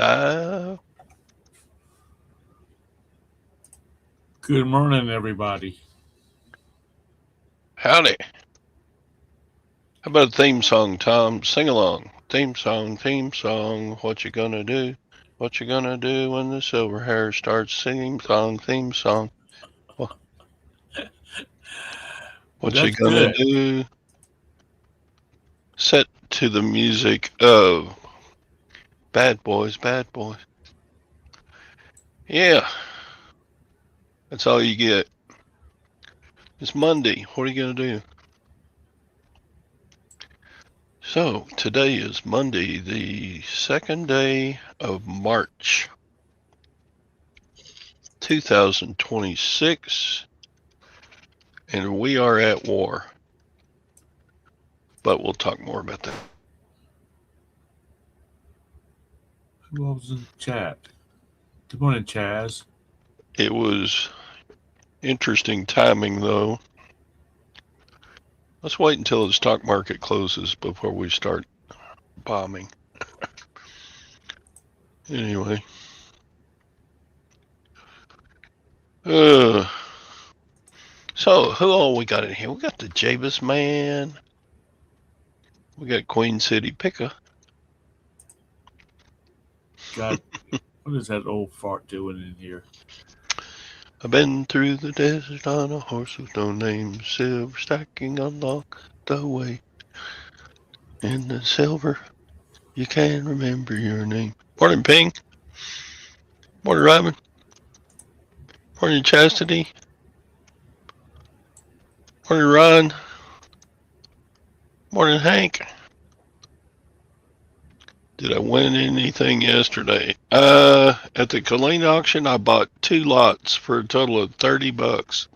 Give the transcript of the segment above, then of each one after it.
live. Good morning, everybody. Howdy. How about a theme song, Tom? Sing along. Theme song. What you gonna do? What you gonna do when the silver hair starts singing song, theme song? What you That's gonna good. do? Set to the music of Bad Boys, Bad Boys. Yeah, that's all you get. It's Monday. What are you gonna do? So, today is Monday, the second day of March, 2026, and we are at war. But we'll talk more about that. Who was in the chat? Good morning, Chaz. It was interesting timing, though. Let's wait until the stock market closes before we start bombing. Anyway. So, who all we got in here? We got the Javis Man. We got Queen City Picker. God, what is that old fart doing in here? I've been through the desert on a horse with no name, silver stacking along the way. In the silver, you can't remember your name. Morning, Ping. Morning, Robin. Morning, Chastity. Morning, Ron. Morning, Hank. Did I win anything yesterday? At the Killeen auction, I bought 2 lots for a total of $30.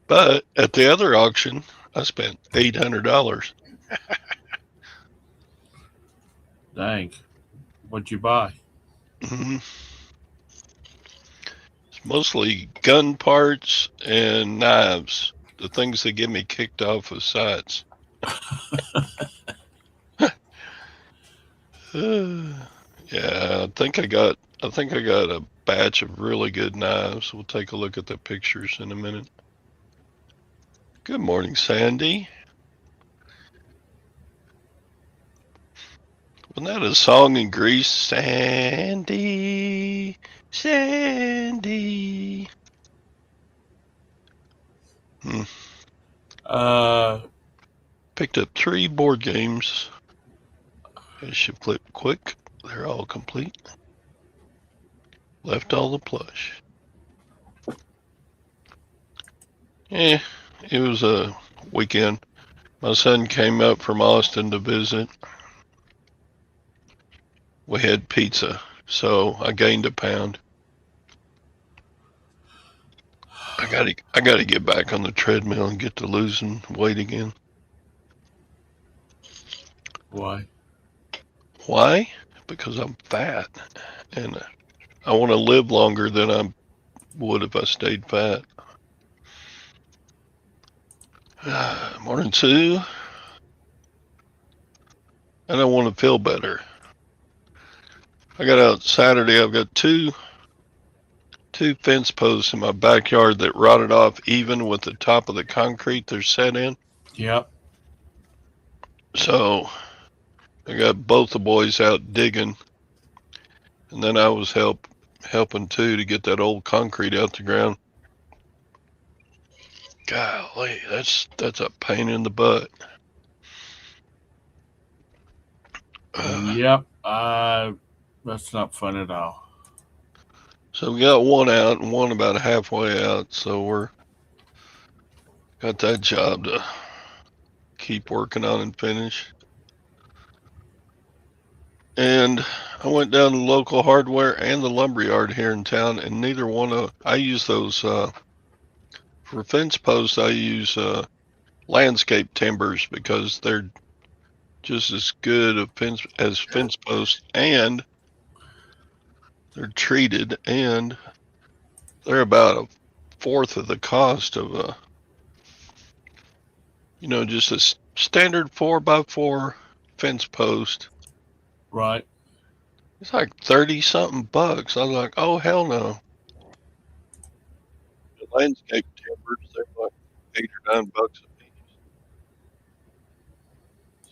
But at the other auction, I spent $800. Dang. What'd you buy? Mm-hmm. It's mostly gun parts and knives, the things that get me kicked off of sites. Yeah, I think I got a batch of really good knives. We'll take a look at the pictures in a minute. Good morning, Sandy. Wasn't that a song in Greece? Sandy, Sandy. Picked up 3 board games. I should flip quick. They're all complete. Left all the plush. It was a weekend. My son came up from Austin to visit. We had pizza, so I gained a pound. I gotta get back on the treadmill and get to losing weight again. Why? Why? Because I'm fat, and I want to live longer than I would if I stayed fat. Morning, Sue. And I want to feel better. I got out Saturday. I've got two fence posts in my backyard that rotted off even with the top of the concrete they're set in. Yep. So I got both the boys out digging, and then I was helping too to get that old concrete out the ground. Golly, that's a pain in the butt. Yep. That's not fun at all. So we got one out and one about halfway out. So we're got that job to keep working on and finish. And I went down to the local hardware and the lumberyard here in town, and neither one of I use those for fence posts. I use landscape timbers because they're just as good as fence posts, and they're treated, and they're about a fourth of the cost of just a standard 4x4 fence post. Right. It's like 30 something bucks. I was like, oh hell no. The landscape timbers, they're like $8 or $9 a piece.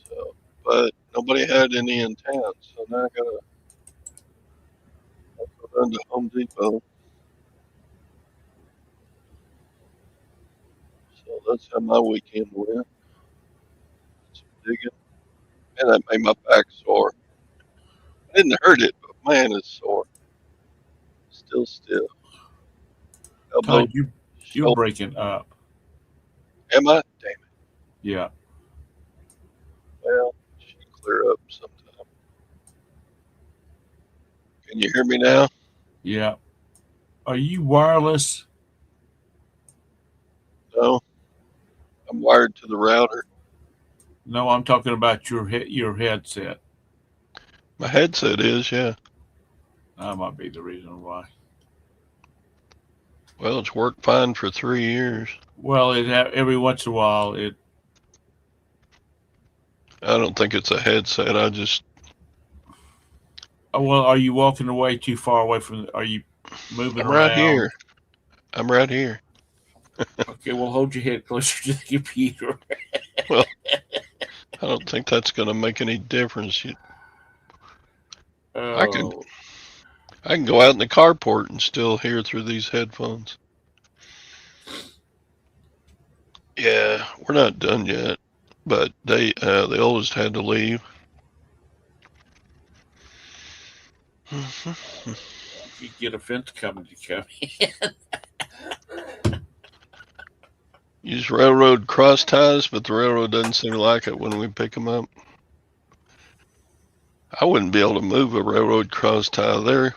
So, but nobody had any in town, so now I gotta go down to Home Depot. So that's how my weekend went. Some digging, and that made my back sore. I didn't hurt it, but man, it's sore. Still stiff. Elbow, Todd, you're shoulder. breaking up. Am I? Damn it. Yeah. Well, should clear up sometime. Can you hear me now? Yeah. Are you wireless? No, I'm wired to the router. No, I'm talking about your headset. My headset is, yeah. That might be the reason why. Well, it's worked fine for 3 years. Well, every once in a while it. I don't think it's a headset. I just, Oh, well, are you walking away too far away from? Are you moving I'm right around? here. I'm right here. Okay, well, hold your head closer to the computer. Well, I don't think that's going to make any difference. I can, Oh, I can go out in the carport and still hear through these headphones. Yeah, we're not done yet, but the oldest had to leave. you get a fence company to come. Use railroad cross ties, but the railroad doesn't seem to like it when we pick them up. I wouldn't be able to move a railroad cross tie.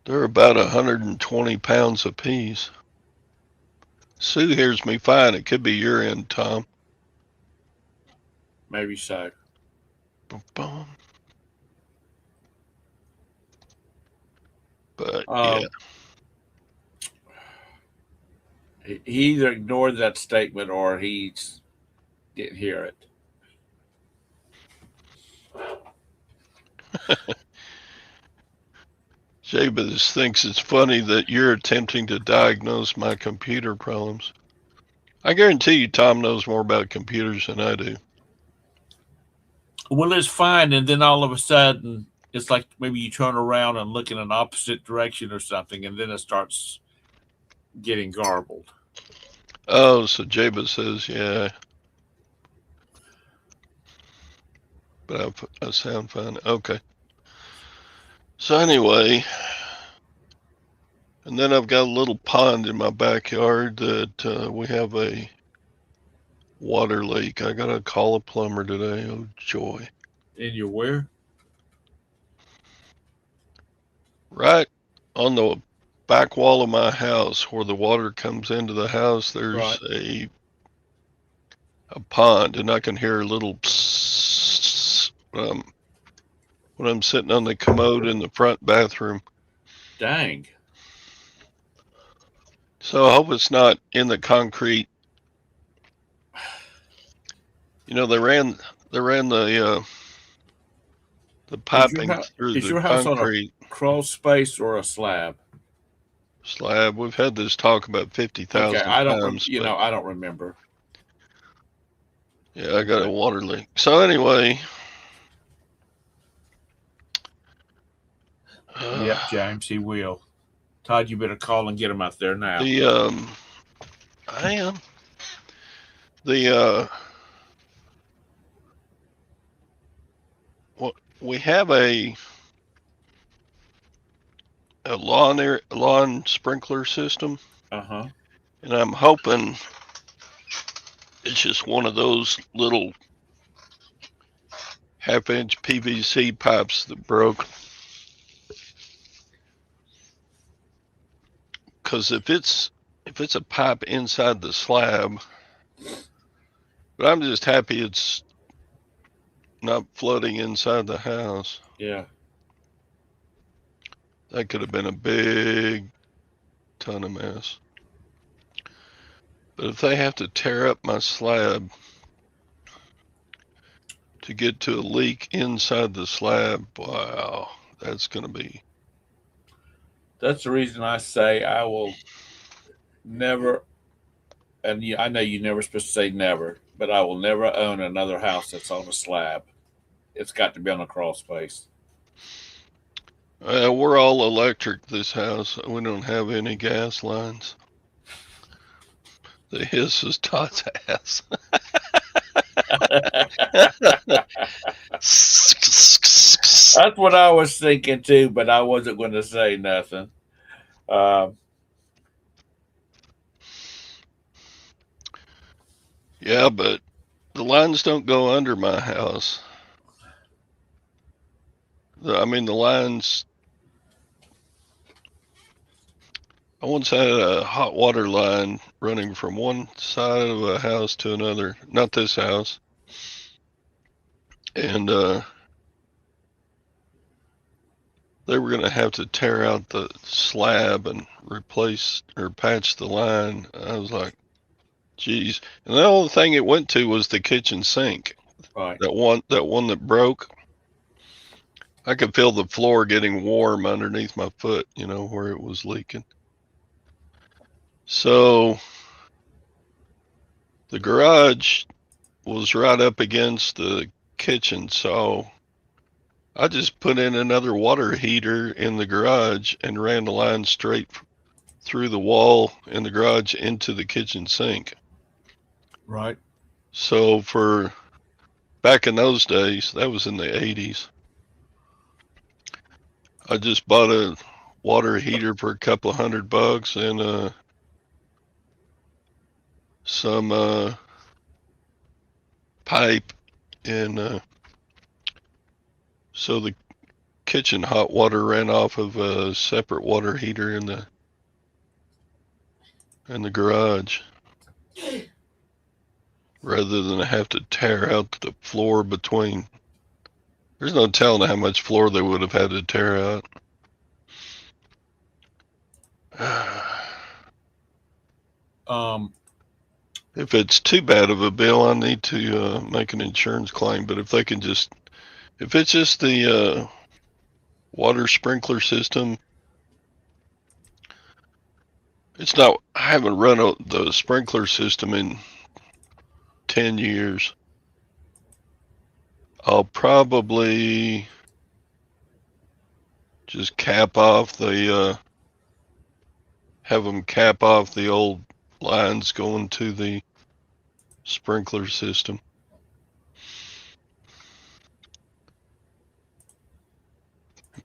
They're about 120 pounds apiece. Sue hears me fine. It could be your end, Tom. Maybe so. Boom. But yeah, Um, he either ignored that statement or he didn't hear it. Jabez thinks it's funny that you're attempting to diagnose my computer problems. I guarantee you Tom knows more about computers than I do. Well, it's fine, and then all of a sudden, it's like maybe you turn around and look in an opposite direction or something, and then it starts getting garbled. Oh, so Jabez says, yeah, but I sound fine. Okay. So anyway, and then I've got a little pond in my backyard that we have a water leak. I gotta call a plumber today. Oh joy! And you're where? Right on the back wall of my house, where the water comes into the house, there's Right. a pond, and I can hear a little psst when I'm sitting on the commode in the front bathroom. Dang. So I hope it's not in the concrete. You know, they ran the Is your piping through is the your house on a concrete crawl space or a slab? slab. We've had this talk about Okay, 50,000 I don't. times, but I don't remember. yeah, I got a Okay. water leak. So anyway, Yep, James, he will. Todd, you better call and get him out there now. the I am the what we have a lawn sprinkler system, Uh huh. and I'm hoping it's just one of those little half-inch PVC pipes that broke. Because if it's a pipe inside the slab, but I'm just happy it's not flooding inside the house. Yeah. That could have been a big ton of mess. But if they have to tear up my slab to get to a leak inside the slab. Wow, that's going to be. That's the reason I say I will never, and I know you're never supposed to say never, but I will never own another house that's on a slab. It's got to be on a crawl space. We're all electric this house. We don't have any gas lines. The hiss is Todd's ass. That's what I was thinking too, but I wasn't going to say nothing. Uh, Yeah, but the lines don't go under my house. I mean, the lines. I once had a hot water line running from one side of a house to another, not this house. And they were going to have to tear out the slab and replace or patch the line. I was like, geez. And the only thing it went to was the kitchen sink. right. That one that broke. I could feel the floor getting warm underneath my foot, where it was leaking. So the garage was right up against the kitchen, so I just put in another water heater in the garage and ran the line straight through the wall in the garage into the kitchen sink. Right. So for back in those days, that was in the 80s, I just bought a water heater for a couple of $100 and some pipe, and so the kitchen hot water ran off of a separate water heater in the garage, rather than have to tear out the floor between. There's no telling how much floor they would have had to tear out. If it's too bad of a bill, I need to make an insurance claim. But if it's just the water sprinkler system, it's not. I haven't run the sprinkler system in 10 years. I'll probably just have them cap off the old lines going to the sprinkler system.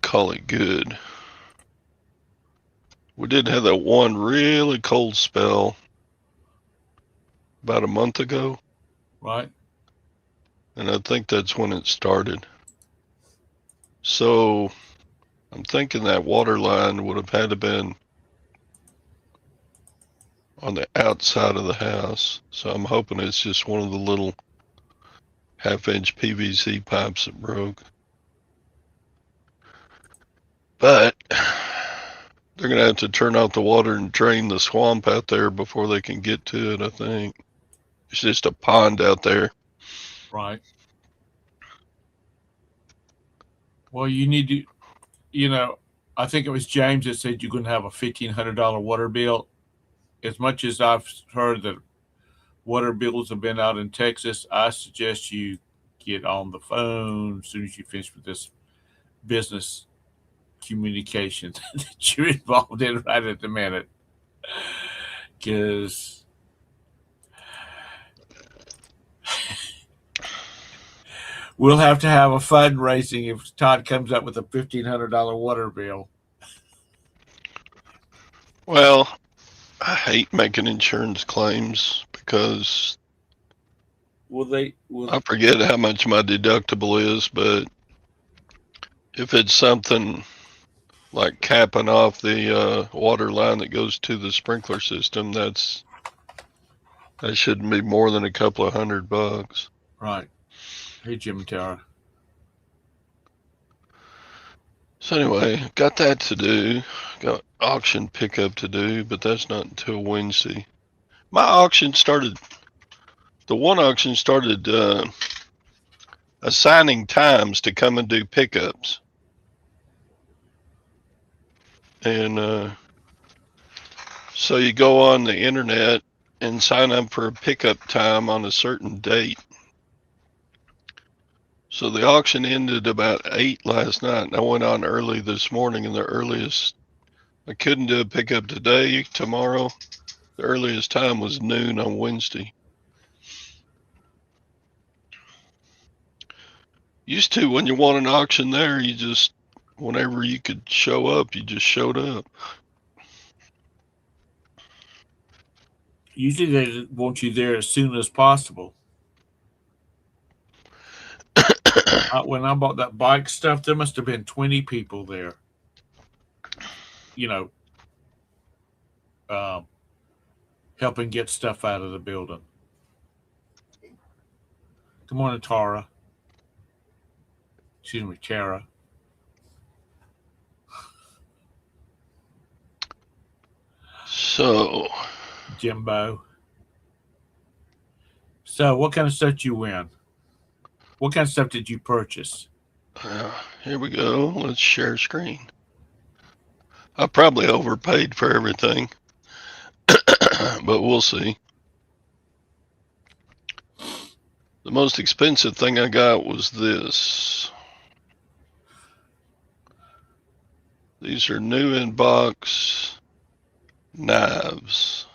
Call it good. We did have that one really cold spell about a month ago. Right. And I think that's when it started. So I'm thinking that water line would have had to been on the outside of the house. So I'm hoping it's just one of the little half-inch PVC pipes that broke. But they're going to have to turn out the water and drain the swamp out there before they can get to it, I think. It's just a pond out there. Right. Well, you need to, I think it was James that said you're going to have a $1,500 water bill. As much as I've heard that water bills have been out in Texas, I suggest you get on the phone as soon as you finish with this business communication that you're involved in right at the minute. Because we'll have to have a fundraising if Todd comes up with a $1,500 water bill. Well, I hate making insurance claims because I forget how much my deductible is, but if it's something like capping off the water line that goes to the sprinkler system, that shouldn't be more than a couple of $100. Right. Hey, Jim and Tara. So anyway, got that to do. Got auction pickup to do, but that's not until Wednesday. The one auction started, assigning times to come and do pickups. And so you go on the internet and sign up for a pickup time on a certain date. So the auction ended about 8 last night, and I went on early this morning, and the earliest, I couldn't do a pickup today, tomorrow. The earliest time was noon on Wednesday. Used to, when you want an auction there, you just, whenever you could show up, you just showed up. Usually they want you there as soon as possible. When I bought that bike stuff, there must have been 20 people there. You know, helping get stuff out of the building. Good morning, Tara. Excuse me, Tara. So, Jimbo. So, what kind of stuff did you win? What kind of stuff did you purchase? here we go. Let's share screen. I probably overpaid for everything, but we'll see. The most expensive thing I got was this. These are new in box knives.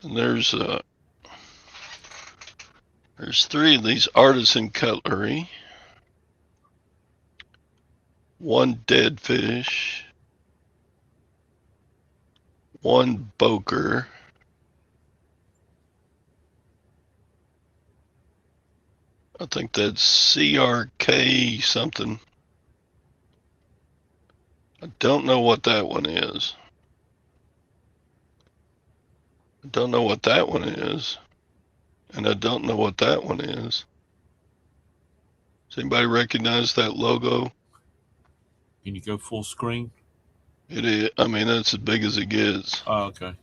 And there's 3 of these artisan cutlery. 1 dead fish. 1 boker. I think that's CRK something. I don't know what that one is. I don't know what that one is. And I don't know what that one is. Does anybody recognize that logo? Can you go full screen? It is. I mean, that's as big as it gets. Oh, okay.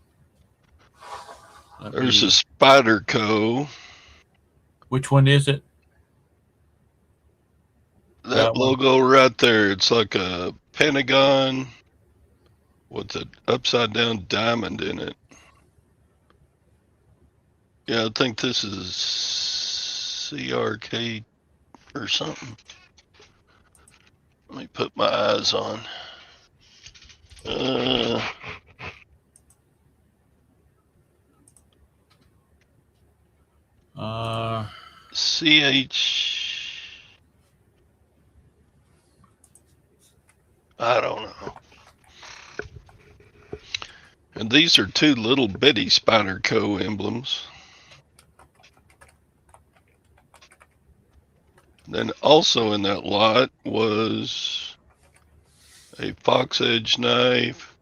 There's a Spyderco. Which one is it? That logo right there. It's like a pentagon with an upside down diamond in it. Yeah, I think this is CRK or something. Let me put my eyes on. CH. I don't know. And these are 2 little bitty Spyderco emblems. Then also in that lot was a fox edge knife,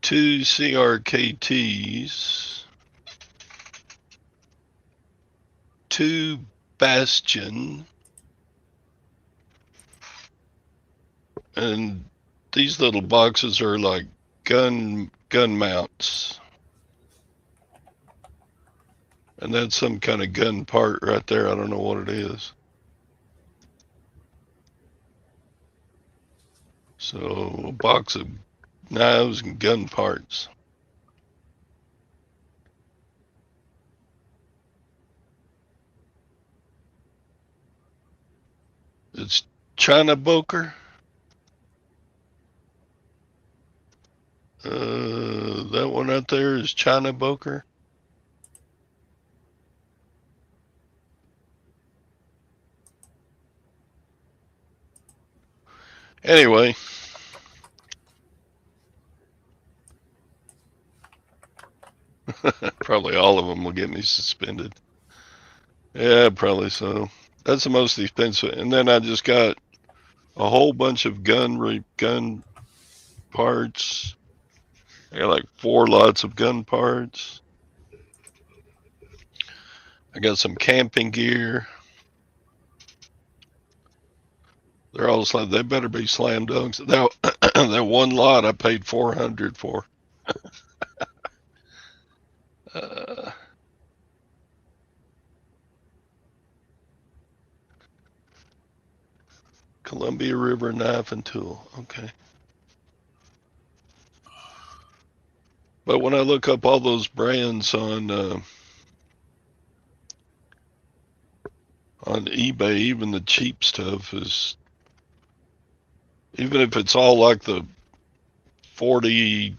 2 CRKTs, 2 Bastion, and these little boxes are like gun mounts. And that's some kind of gun part right there. I don't know what it is. So a box of knives and gun parts. It's China Boker. That one right there is China Boker. Anyway, probably all of them will get me suspended. Yeah, probably so. That's the most expensive. And then I just got a whole bunch of gun parts. I got like 4 lots of gun parts. I got some camping gear. They're all like, they better be slam dunks. That one lot I paid $400 for. Columbia River knife and tool. Okay. But when I look up all those brands on eBay, even the cheap stuff is, even if it's all like the $40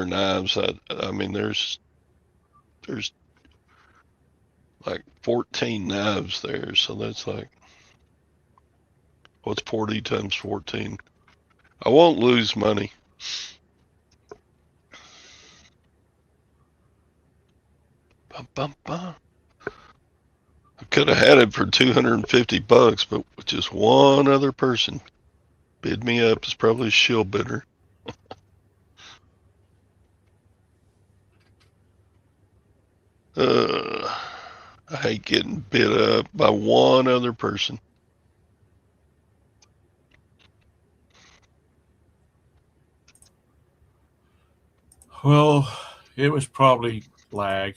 knives, I mean, there's like 14 knives there, so that's like, what's 40 times 14? I won't lose money. Bum, bum, bum. I could have had it for $250, but with just one other person bid me up. It's probably a shill bidder. I hate getting bid up by one other person. Well, it was probably lag.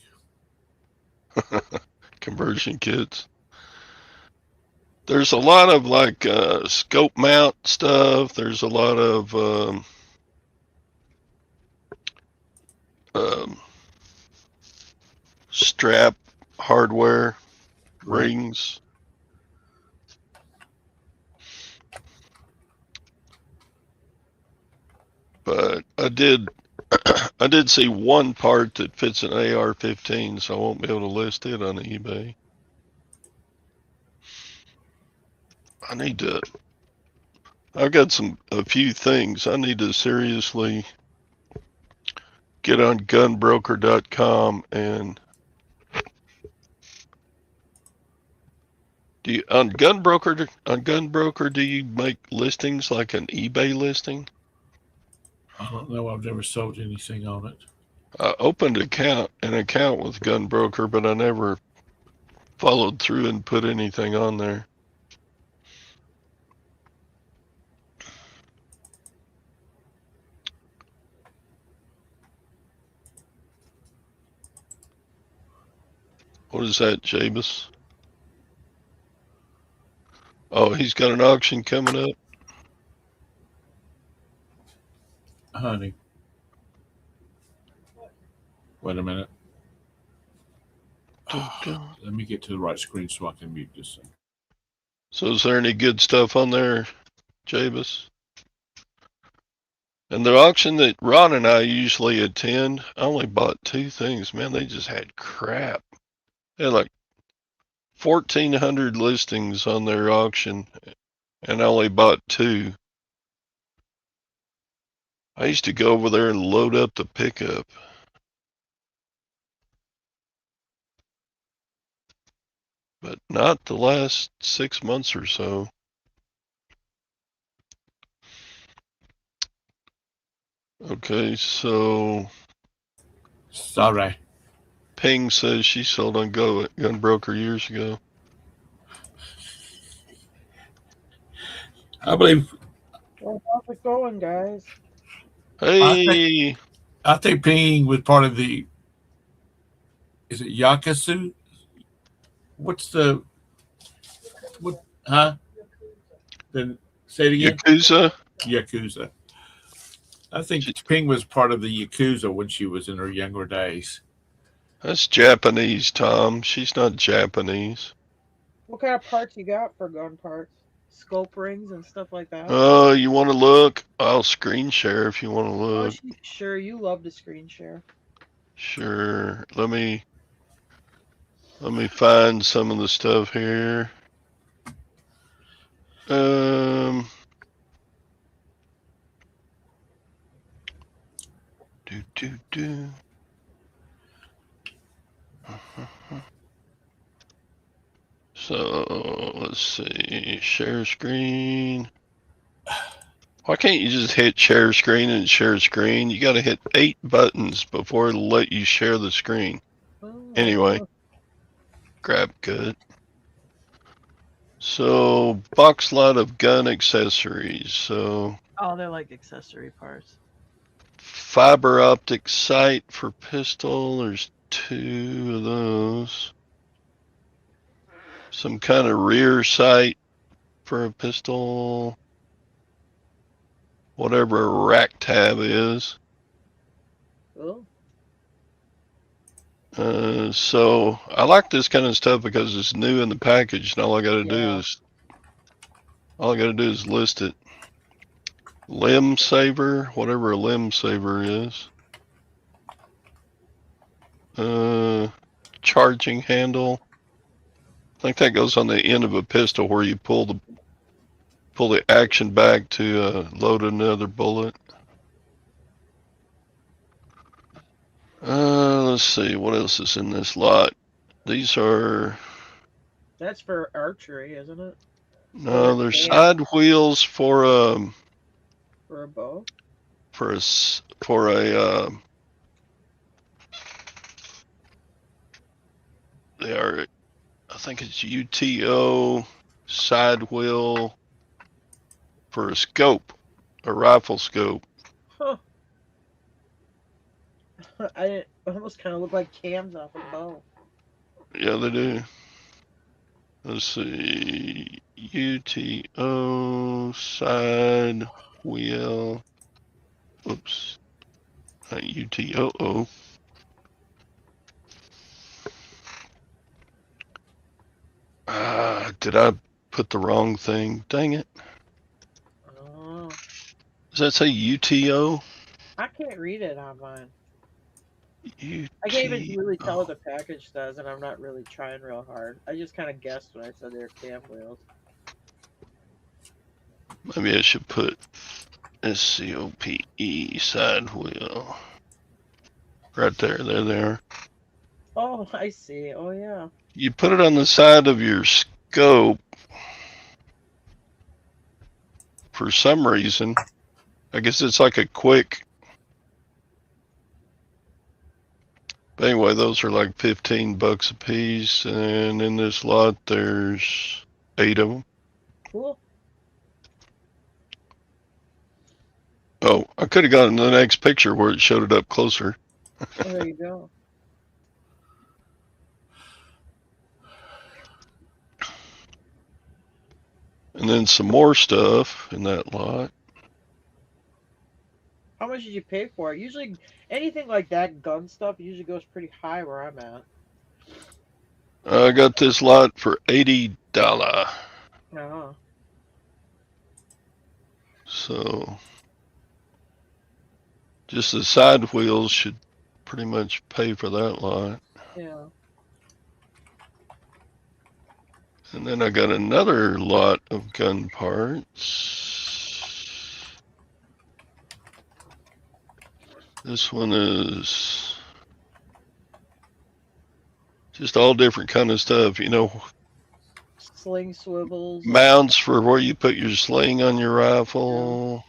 Conversion kits. There's a lot of like scope mount stuff. There's a lot of um, strap hardware, Right. rings. But I did see one part that fits an AR-15, so I won't be able to list it on eBay. I need to. I've got a few things I need to seriously get on gunbroker.com and on Gunbroker do you make listings like an eBay listing? I don't know. I've never sold anything on it. I opened an account with Gunbroker, but I never followed through and put anything on there. What is that, Jabus? Oh, he's got an auction coming up. Honey. Wait a minute. Let me get to the right screen so I can mute this thing. So is there any good stuff on there, Jabus? And the auction that Ron and I usually attend, I only bought two things. Man, they just had crap. They had like 1,400 listings on their auction, and I only bought two. I used to go over there and load up the pickup. But not the last 6 months or so. Okay, so Sorry. Ping says she sold on Gunbroker years ago. I believe. Well, how's it going, guys? Hey, I think Ping was part of the. Is it Yakuza? What's the. What? Huh? Then say it again. Yakuza? Yakuza. I think Ping was part of the Yakuza when she was in her younger days. That's Japanese, Tom. She's not Japanese. What kind of parts you got for gun parts? Scope rings and stuff like that? Oh, you want to look? I'll screen share if you want to Oh, look. sure, you love to screen share. Sure. Let me find some of the stuff here. Do. So let's see. Share screen. Why can't you just hit share screen and share screen? You got to hit 8 buttons before it'll let you share the screen. Oh, Anyway, grab good. So box lot of gun accessories. So they're like accessory parts. fiber optic sight for pistol. There's 2 of those. Some kind of rear sight for a pistol. Whatever a rack tab is. Oh, So I like this kind of stuff because it's new in the package, and all I gotta do is list it. Limb saver, whatever a limb saver is. Charging handle. I think that goes on the end of a pistol where you pull the action back to load another bullet. Let's see, what else is in this lot? These are, that's for archery, isn't it? no, the there's cam. side wheels for For a bow. for a they are, I think it's UTO side wheel for a scope, a rifle scope. Huh. I almost kind of look like cams off a bow. Yeah, they do. Let's see, UTO side wheel. Oops, not UTOO. Did I put the wrong thing? Dang it. Oh, Does that say UTO? I can't read it on mine. UTO. I can't even really tell what the package says, and I'm not really trying real hard. I just kind of guessed when I said they're cam wheels. Maybe I should put SCOPE side wheel. Right there, there they are. Oh, I see. Oh, yeah. You put it on the side of your scope for some reason. I guess it's like a quick. But anyway, those are like $15 a piece, and in this lot there's 8 of them. Cool. Oh, I could have gotten the next picture where it showed it up closer. Oh, there you go. And then some more stuff in that lot. How much did you pay for it? Usually, anything like that gun stuff usually goes pretty high where I'm at. I got this lot for $80. Uh-huh. So just the side wheels should pretty much pay for that lot. Yeah. And then I got another lot of gun parts. This one is just all different kind of stuff, you know, Sling swivels. mounts for where you put your sling on your rifle.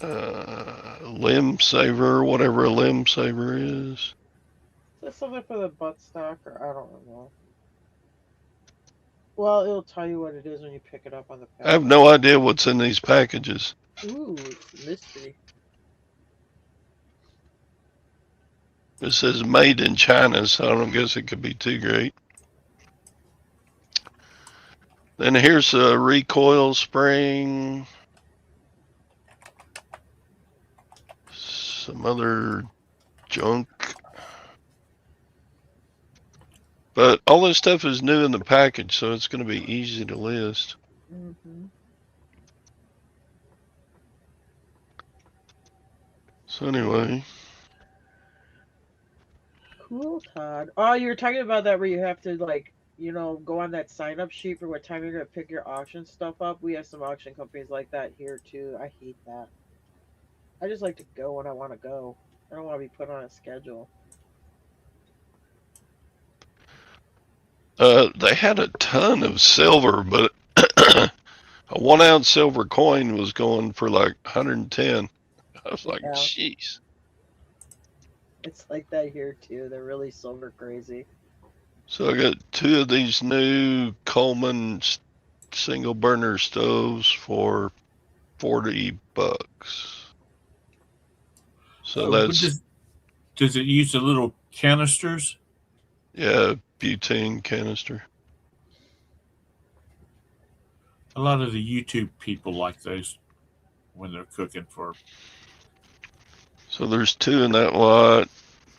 Limb saver, whatever a limb saver is. Is that something for the buttstock, or I don't know. Well, it'll tell you what it is when you pick it up on the package. I have no idea what's in these packages. Ooh, it's a mystery. It says made in China, so I don't guess it could be too great. Then here's a recoil spring. Some other junk. But all this stuff is new in the package, so it's going to be easy to list. Mm-hmm. So anyway. Cool, Todd. Oh, you were talking about that where you have to, like, you know, go on that sign-up sheet for what time you're going to pick your auction stuff up. We have some auction companies like that here, too. I hate that. I just like to go when I want to go. I don't want to be put on a schedule. They had a ton of silver, but a 1 ounce silver coin was going for like 110. I was like, Yeah. jeez. It's like that here, too. They're really silver crazy. So I got 2 of these new Coleman single burner stoves for $40. So that's, does it use the little canisters? yeah, butane canister. A lot of the YouTube people like those when they're cooking for. So there's 2 in that lot.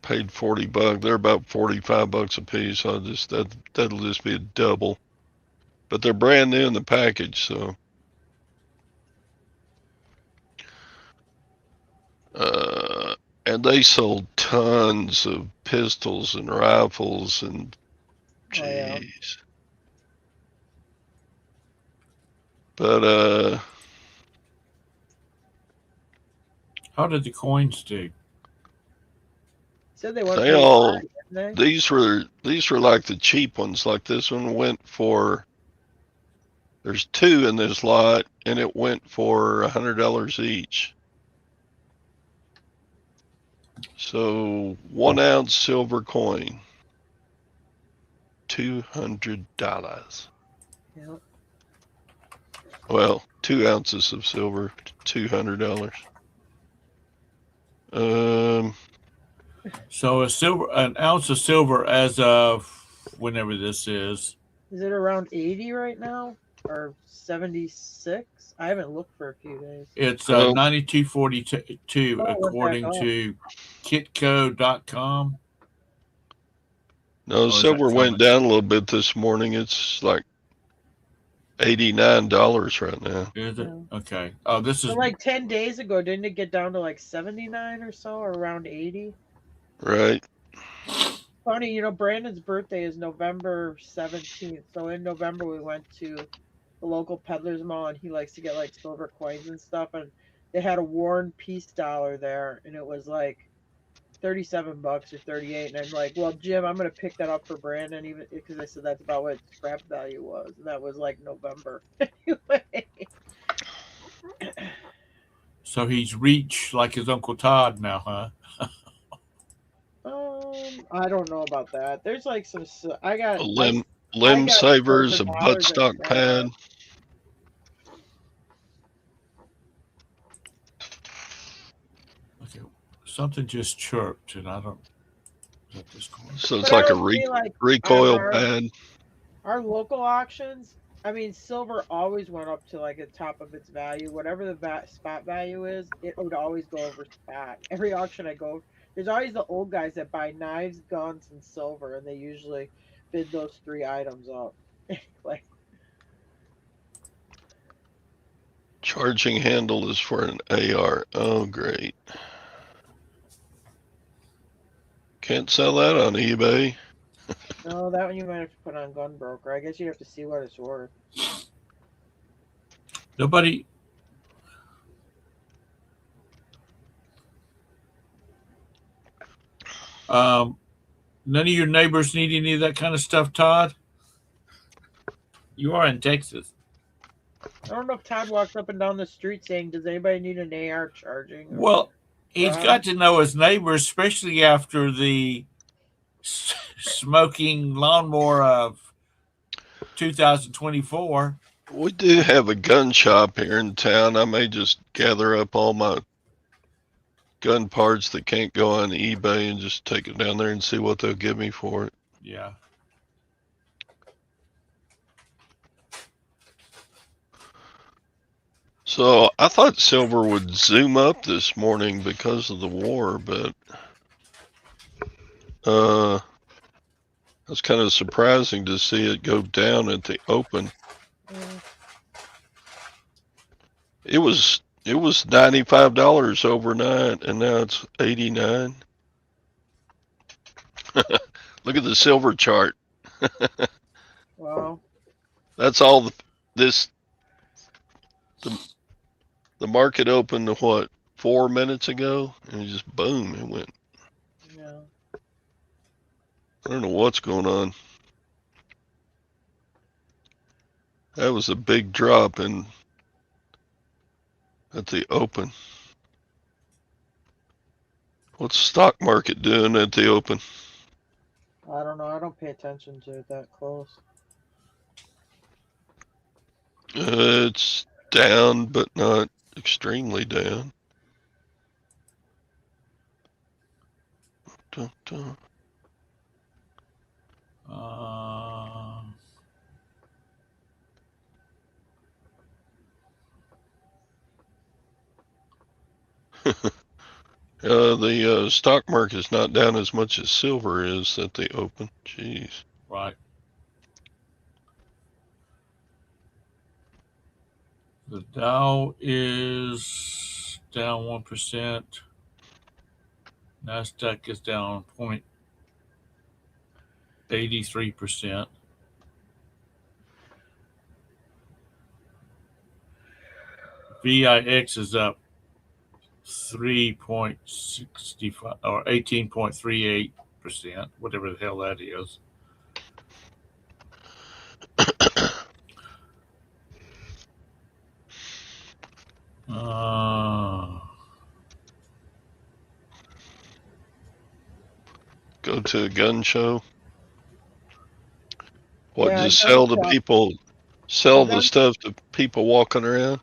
Paid $40. They're about $45 a piece. So that'll just be a double. But they're brand new in the package, so. And they sold tons of pistols and rifles and Oh, yeah. jeez. But How did the coins do? Said they went they pretty all high, didn't they? these were like the cheap ones. Like this one went for. There's 2 in this lot, and it went for $100 each. So 1-ounce silver coin, $200. Yeah. Well, 2 ounces of silver, $200. So an ounce of silver as of whenever this is. Is it around 80 right now? Or 76? I haven't looked for a few days. It's Well, 92.42 Oh, according to kitco.com. no, Or is that silver went coming? down a little bit this morning. It's like $89 right now. Is it? Yeah. Okay. Oh, this is So like 10 days ago, didn't it get down to like 79 or so, or around 80? Right. Funny, Brandon's birthday is November 17th. So in November, we went to the local peddler's mall, and he likes to get like silver coins and stuff. And they had a worn peace dollar there, and it was like $37 or 38. And I'm like, well, Jim, I'm gonna pick that up for Brandon, even because I said that's about what scrap value was, and that was like November. Anyway. so he's reached like his Uncle Todd now, huh? I don't know about that. There's like some. I A got. limb got savers, silver a dollars at buttstock pad. Walmart. Okay. Something just chirped, and I don't. Is that this coin? So it's But I like a would say like on recoil pad. our local auctions, I mean, silver always went up to like the top of its value. Whatever the spot value is, it would always go over spot. Every auction I go, there's always the old guys that buy knives, guns, and silver, and they usually bid those 3 items up. Like, Charging handle is for an AR. Oh, great. Can't sell that on eBay. no, that one you might have to put on Gunbroker. I guess you have to see what it's worth. Nobody. None of your neighbors need any of that kind of stuff, Todd? You are in Texas. I don't know if Todd walks up and down the street saying, "Does anybody need an AR charging?" Well, he's got to know his neighbors, especially after the smoking lawnmower of 2024. We do have a gun shop here in town. I may just gather up all my gun parts that can't go on eBay and just take it down there and see what they'll give me for it. Yeah. So I thought silver would zoom up this morning because of the war, but it's kind of surprising to see it go down at the open. It was $95 overnight, and now it's 89. Look at the silver chart. Wow. That's all the market opened what, 4 minutes ago, and just boom, it went. Yeah. I don't know what's going on. That was a big drop at the open. What's the stock market doing at the open? I don't know. I don't pay attention to it that close. It's down, but not extremely down. Dun, dun. The stock market is not down as much as silver is at the open. Jeez. Right. The Dow is down 1%. Nasdaq is down 0.83%. VIX is up 3.65 or 18.38%, whatever the hell that is. Go to a gun show. What, Yeah, just gun sell to shop. people, sell the Gun- stuff to people walking around?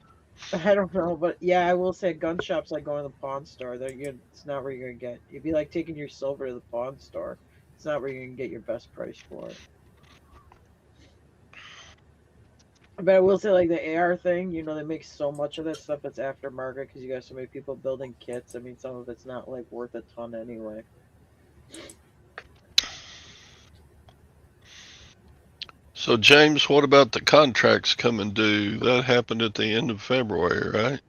I don't know, but yeah, I will say gun shops like going to the pawn store. It's not where you're gonna get. It'd be like taking your silver to the pawn store. It's not where you're gonna get your best price for it. But I will say, like the AR thing, they make so much of that stuff that's aftermarket because you got so many people building kits. I mean, some of it's not like worth a ton anyway. So, James, what about the contracts coming due? That happened at the end of February, right?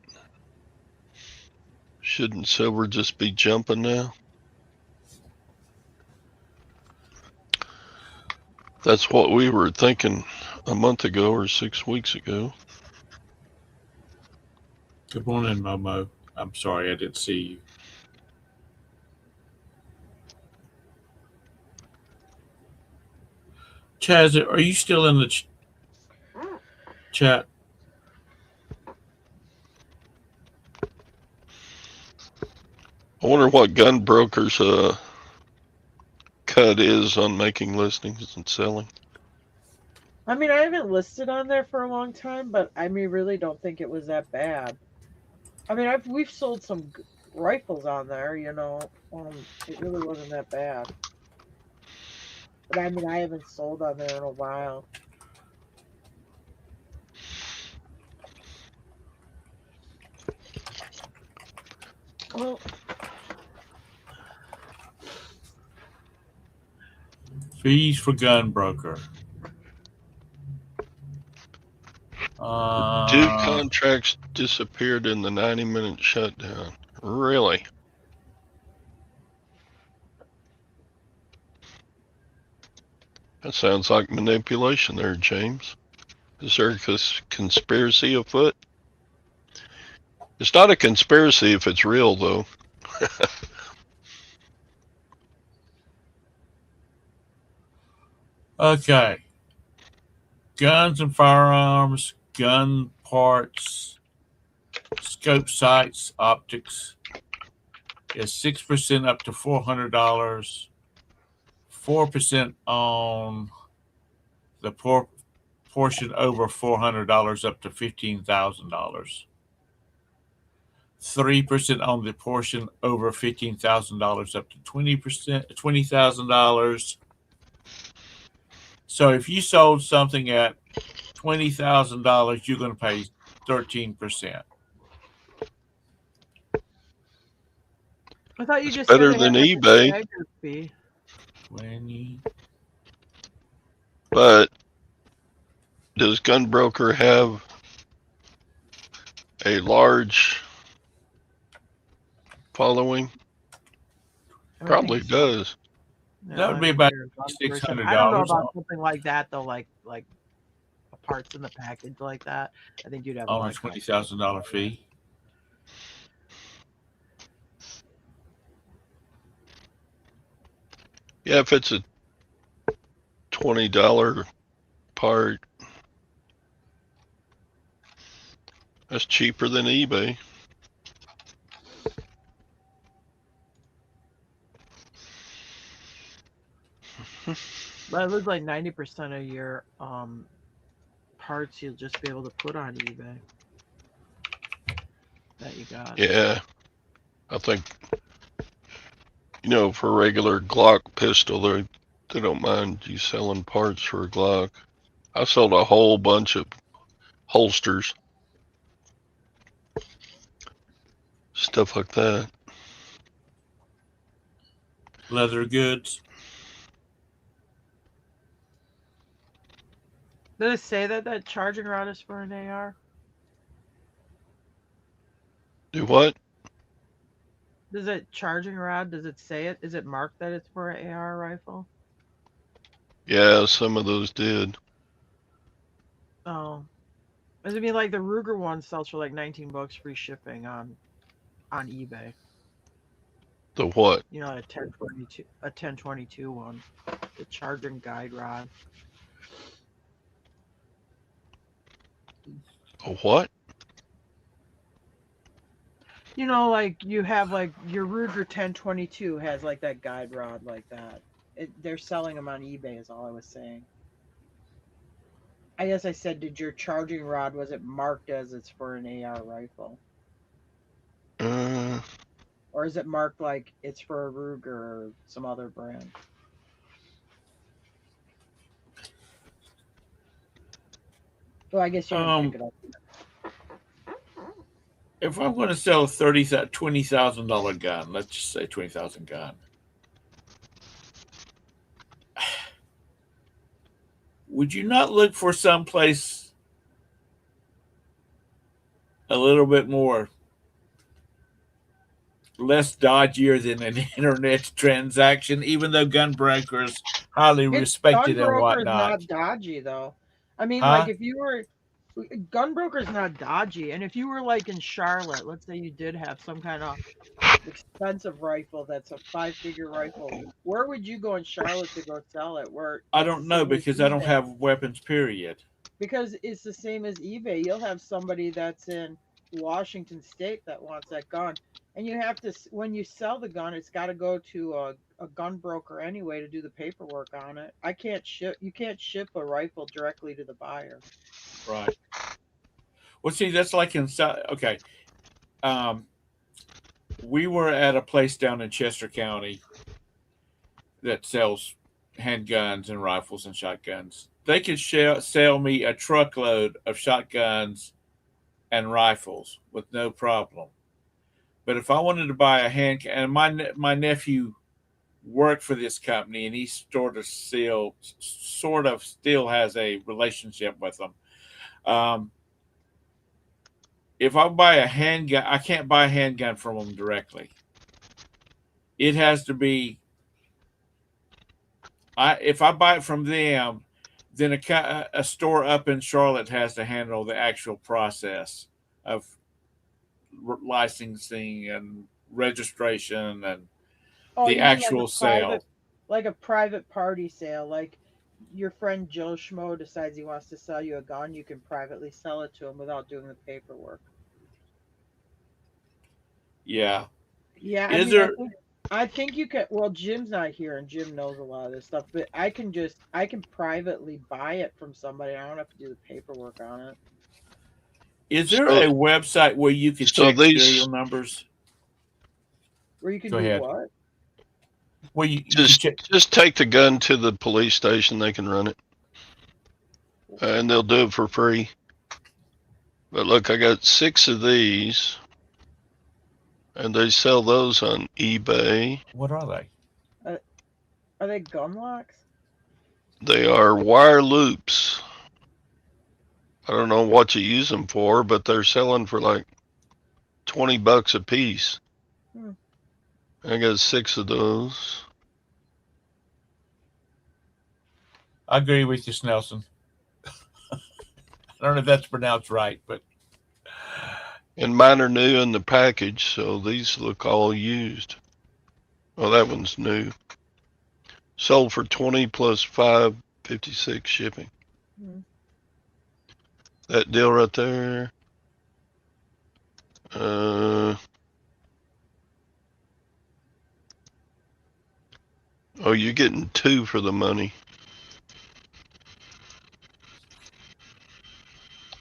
Shouldn't silver just be jumping now? That's what we were thinking a month ago or 6 weeks ago. Good morning, Momo. I'm sorry I didn't see you. Chaz, are you still in the chat? I wonder what gun brokers' cut is on making listings and selling. I mean, I haven't listed on there for a long time, but I really don't think it was that bad. I mean, we've sold some rifles on there, it really wasn't that bad. But I mean, I haven't sold on there in a while. Well, Fees for gun broker. Two contracts disappeared in the 90-minute shutdown. Really? That sounds like manipulation there, James. Is there a conspiracy afoot? It's not a conspiracy if it's real, though. Okay. Guns and firearms, gun parts, scope sights, optics is 6% up to $400, 4% on the portion over $400 up to $15,000. 3% on the portion over $15,000 up to $20,000. So if you sold something at $20,000, you're going to pay 13%. I thought you just better said than they had eBay. a staggered fee. 20. But does Gunbroker have a large following? Probably does. That would be about $600. I don't know about something like that though, like parts in the package like that. I think you'd have on a $20,000 fee. Yeah, if it's a $20 part, that's cheaper than eBay. But it looks like 90% of your parts you'll just be able to put on eBay that you got. Yeah, I think for a regular Glock pistol, they don't mind you selling parts for a Glock. I sold a whole bunch of holsters, stuff stuff like that. Leather goods. Did it say that charging rod is for an AR? Do what? Does it charging rod? Does it say it? Is it marked that it's for an AR rifle? Yeah, some of those did. Oh, does it mean like the Ruger one sells for like $19 free shipping on eBay? The what? You know, a 1022 one, the charging guide rod. A what? You know, like you have like your Ruger 1022 has like that guide rod like that. They're selling them on eBay is all I was saying. I guess I said, did your charging rod, was it marked as it's for an AR rifle? Uh, Or is it marked like it's for a Ruger or some other brand? Well, I guess you didn't pick it up. If I'm going to sell a $20,000 gun, let's just say 20,000 gun, would you not look for someplace a little bit more less dodgier than an internet transaction, even though gun brokers highly respected and Gunbroker is whatnot? not dodgy though. I mean, Huh? like if you were Gunbroker is not dodgy, and if you were like in Charlotte, let's say you did have some kind of expensive rifle that's a 5-figure rifle, where would you go in Charlotte to go sell it? Where I it's don't the know same as because I don't eBay. have weapons, period. Because it's the same as eBay. You'll have somebody that's in Washington State that wants that gun, and you have to, when you sell the gun, it's got to go to a gun broker anyway to do the paperwork on it. You can't ship a rifle directly to the buyer. Right. Well, see, that's like in South. Okay. We were at a place down in Chester County that sells handguns and rifles and shotguns. They could sell me a truckload of shotguns and rifles with no problem. But if I wanted to buy a hand, and my nephew worked for this company, and he sort of still has a relationship with them. If I buy a handgun, I can't buy a handgun from them directly. It has to be. If I buy it from them, then a store up in Charlotte has to handle the actual process of licensing and registration and Oh, the you mean like actual sale. like a private party sale, like your friend Joe Schmo decides he wants to sell you a gun, you can privately sell it to him without doing the paperwork. Yeah. Yeah, I Is mean, there? I think you can. Well, Jim's not here, and Jim knows a lot of this stuff. But I can privately buy it from somebody. I don't have to do the paperwork on it. Is there so a website where you could so check serial these numbers? Where you can Go do ahead. what? Where you can check? just take the gun to the police station. They can run it, and they'll do it for free. But look, I got 6 of these, and they sell those on eBay. What are they? Are they gun locks? They are wire loops. I don't know what you use them for, but they're selling for like $20 a piece. I got 6 of those. I agree with you, Snelson. I don't know if that's pronounced right, but And mine are new in the package, so these look all used. Well, that one's new. Sold for 20 plus $5.56 shipping. That deal right there. Oh, you're getting 2 for the money.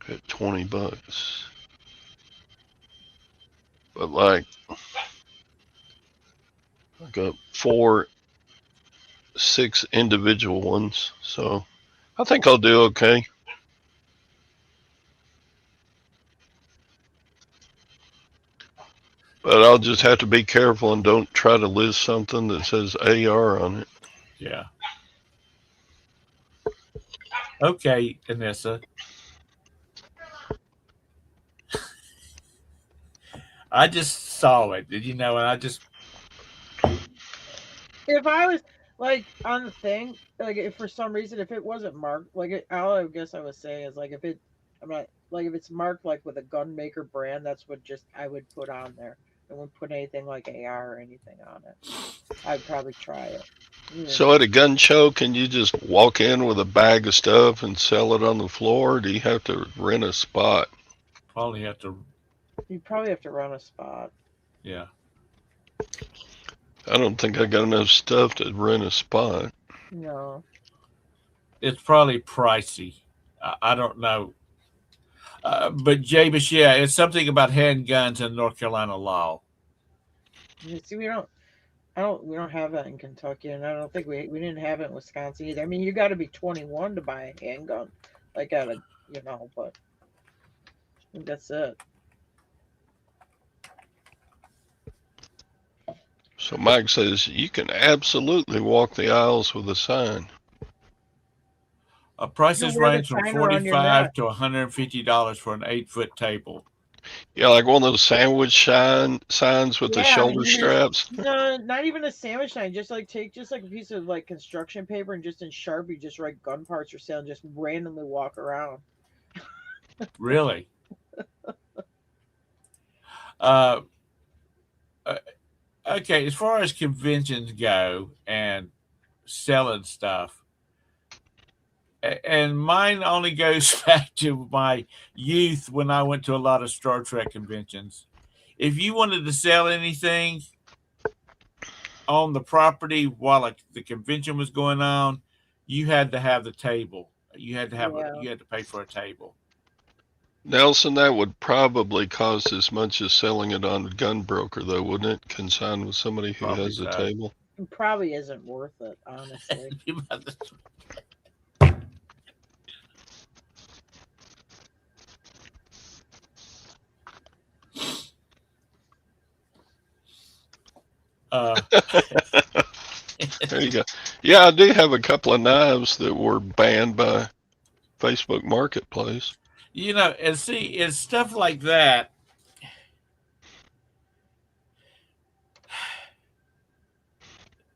At $20. But like, I got 6 individual ones, so I think I'll do okay. But I'll just have to be careful and don't try to list something that says AR on it. Yeah. Okay, Anissa. I just saw it. Did you know? And I just If I was like on the thing, like if for some reason if it wasn't marked, like all I guess I was saying is like if it, I'm not like if it's marked like with a gun maker brand, that's what just I would put on there. I wouldn't put anything like AR or anything on it. I'd probably try it. Yeah. So at a gun show, can you just walk in with a bag of stuff and sell it on the floor? Or do you have to rent a spot? probably have to. You probably have to run a spot. Yeah. I don't think I got enough stuff to rent a spot. No. It's probably pricey. I don't know. But James, yeah, it's something about handguns in North Carolina law. You see, we don't have that in Kentucky, and I don't think we didn't have it in Wisconsin either. I mean, you got to be 21 to buy a handgun, like at a but I think that's it. So Mike says you can absolutely walk the aisles with a sign. Prices wear the range from timer on your $45 neck. to $150 for an 8-foot table. Yeah, like one of those sandwich signs with the shoulder straps. No, not even a sandwich sign. Just like take just like a piece of like construction paper and just in Sharpie, just write gun parts for sale and just randomly walk around. Really? uh, okay, as far as conventions go and selling stuff, and mine only goes back to my youth when I went to a lot of Star Trek conventions. If you wanted to sell anything on the property while the convention was going on, you had to have the table. You had to have you had to pay for a table. Nelson, that would probably cost as much as selling it on a gun broker, though, wouldn't it? Consigned with somebody who Probably has a so. table. It probably isn't worth it, honestly. There you go. Yeah, I do have a couple of knives that were banned by Facebook Marketplace. And see, it's stuff like that.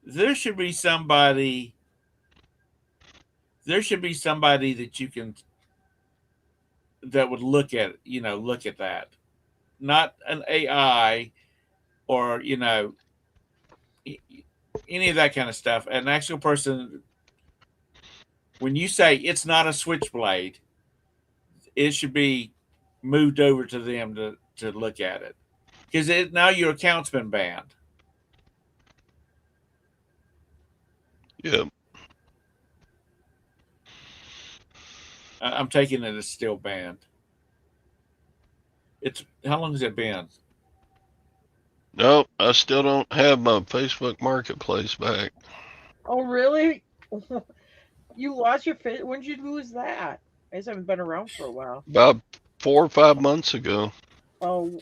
There should be somebody that you can that would look at that, not an AI or any of that kind of stuff. An actual person. When you say it's not a switchblade, it should be moved over to them to look at it, because now your account's been banned. Yeah. I'm taking it as still banned. How long has it been? No, I still don't have my Facebook Marketplace back. Oh, really? You lost your fit? When did you lose that? I just haven't been around for a while. About 4 or 5 months ago. Oh,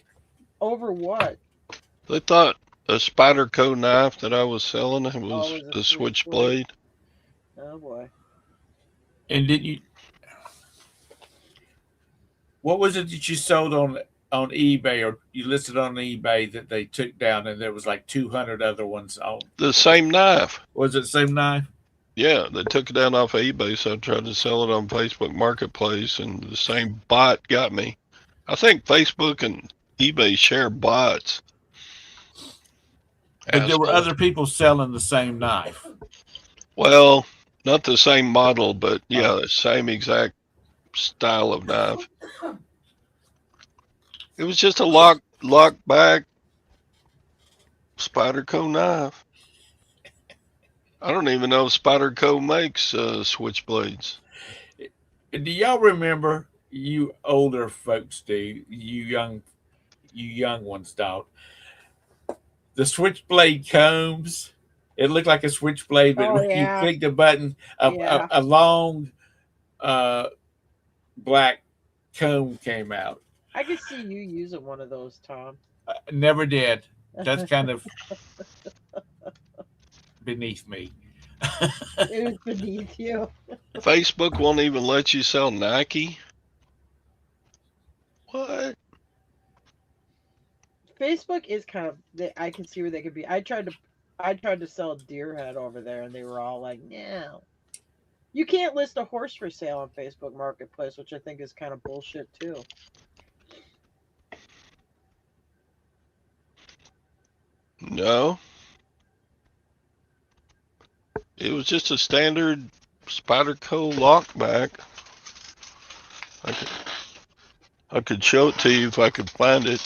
over what? They thought a Spyderco knife that I was selling was a switchblade. Oh boy. And did you? What was it that you sold on eBay, or you listed on eBay that they took down, and there was like 200 other ones on? The same knife. Was it the same knife? Yeah, they took it down off of eBay, so I tried to sell it on Facebook Marketplace, and the same bot got me. I think Facebook and eBay share bots. But there were other people selling the same knife. Well, not the same model, but yeah, the same exact style of knife. It was just a lock back Spyderco knife. I don't even know if Spyderco makes switchblades. Do y'all remember? You older folks do. You young ones don't. The switchblade combs. It looked like a switchblade, but when you click the button, a long black comb came out. I could see you using one of those, Tom. Never did. That's kind of beneath me. It was beneath you. Facebook won't even let you sell Nike. What? Facebook is kind of. I can see where they could be. I tried to sell deer head over there, and they were all like, "No, you can't list a horse for sale on Facebook Marketplace," which I think is kind of bullshit too. No. It was just a standard Spyderco lockback. I could show it to you if I could find it.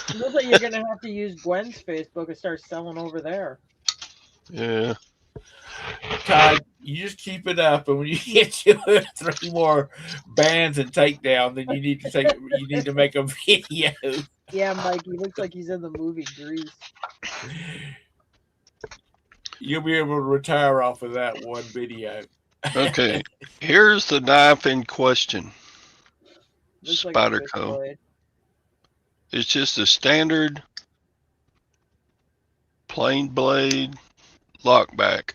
It looks like you're gonna have to use Gwen's Facebook and start selling over there. Yeah. Todd, you just keep it up, and when you get to 3 more bans and takedown, then you need to make a video. Yeah, Mike, he looks like he's in the movie Grease. You'll be able to retire off of that one video. Okay. Here's the knife in question. Looks like a Spyderco. switchblade. It's just a standard plain blade lockback.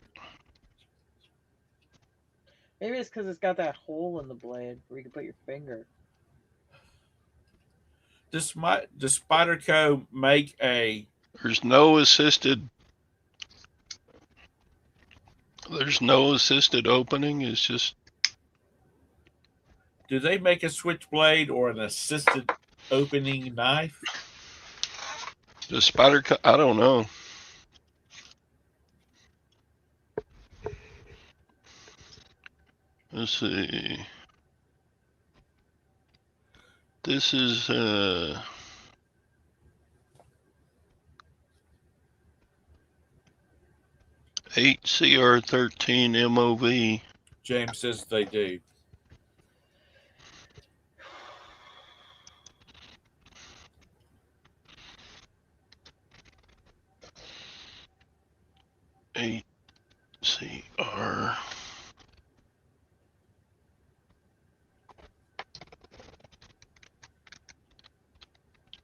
Maybe it's because it's got that hole in the blade where you can put your finger. Does Spyderco make a? There's no assisted opening. It's just. Do they make a switchblade or an assisted opening knife? The Spyderco, I don't know. Let's see. This is 8CR13 MOV. James says they do. CR.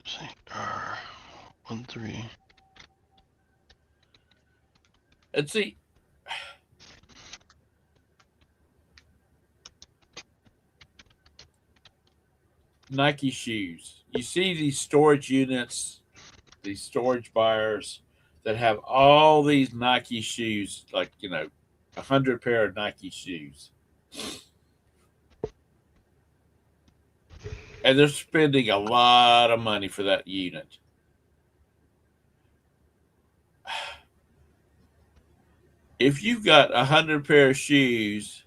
CR13. And see, Nike shoes. You see these storage units, these storage buyers that have all these Nike shoes, like 100 pair of Nike shoes, and they're spending a lot of money for that unit. If you've got 100 pair of shoes,